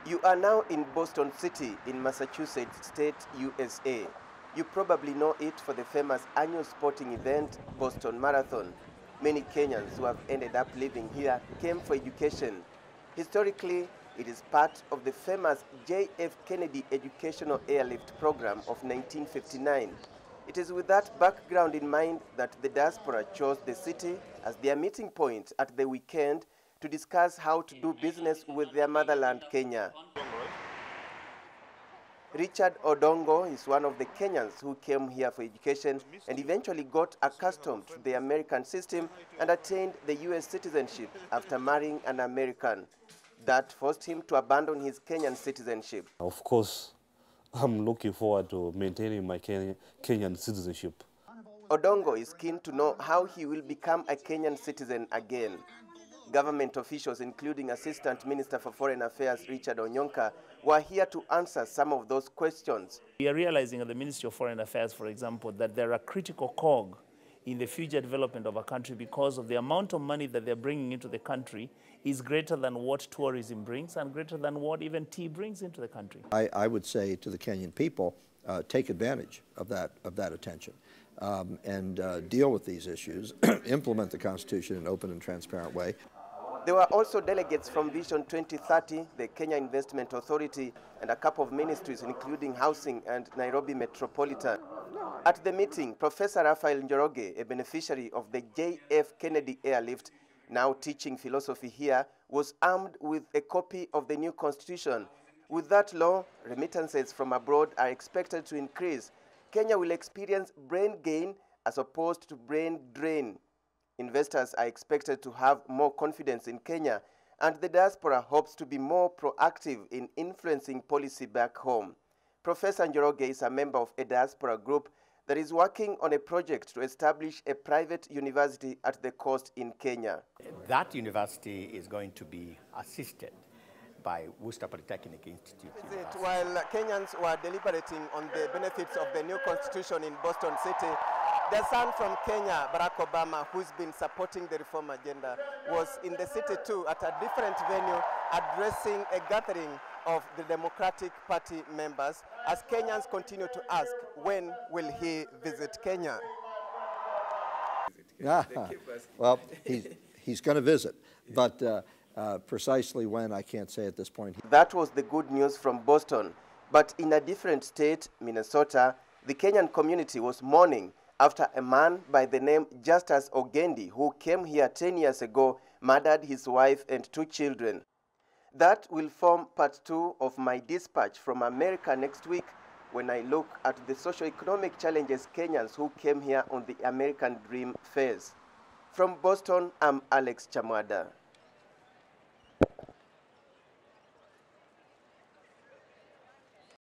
You are now in Boston City in Massachusetts State, USA. You probably know it for the famous annual sporting event, Boston Marathon. Many Kenyans who have ended up living here came for education. Historically, it is part of the famous J.F. Kennedy Educational Airlift Program of 1959. It is with that background in mind that the diaspora chose the city as their meeting point at the weekend to discuss how to do business with their motherland, Kenya. Richard Odongo is one of the Kenyans who came here for education and eventually got accustomed to the American system and attained the U.S. citizenship after marrying an American. That forced him to abandon his Kenyan citizenship. Of course, I'm looking forward to maintaining my Kenyan citizenship. Odongo is keen to know how he will become a Kenyan citizen again. Government officials, including Assistant Minister for Foreign Affairs Richard Onyonka, were here to answer some of those questions. We are realizing at the Ministry of Foreign Affairs, for example, that there are critical cog in the future development of a country because of the amount of money that they're bringing into the country is greater than what tourism brings and greater than what even tea brings into the country. I would say to the Kenyan people, take advantage of that attention and deal with these issues, implement the Constitution in an open and transparent way. There were also delegates from Vision 2030, the Kenya Investment Authority, and a couple of ministries, including Housing and Nairobi Metropolitan. At the meeting, Professor Raphael Njoroge, a beneficiary of the J.F. Kennedy Airlift, now teaching philosophy here, was armed with a copy of the new Constitution. With that law, remittances from abroad are expected to increase. Kenya will experience brain gain as opposed to brain drain. Investors are expected to have more confidence in Kenya, and the diaspora hopes to be more proactive in influencing policy back home. Professor Njoroge is a member of a diaspora group that is working on a project to establish a private university at the coast in Kenya. That university is going to be assisted by Worcester Polytechnic Institute. While Kenyans were deliberating on the benefits of the new constitution in Boston City, the son from Kenya, Barack Obama, who's been supporting the reform agenda, was in the city too at a different venue addressing a gathering of the Democratic Party members as Kenyans continue to ask, when will he visit Kenya? Yeah, well, he's going to visit, but precisely when, I can't say at this point. That was the good news from Boston. But in a different state, Minnesota, the Kenyan community was mourning after a man by the name Justus Ogendi, who came here 10 years ago, murdered his wife and 2 children. That will form part 2 of my dispatch from America next week when I look at the socio-economic challenges Kenyans who came here on the American Dream face. From Boston, I'm Alex Chamwada.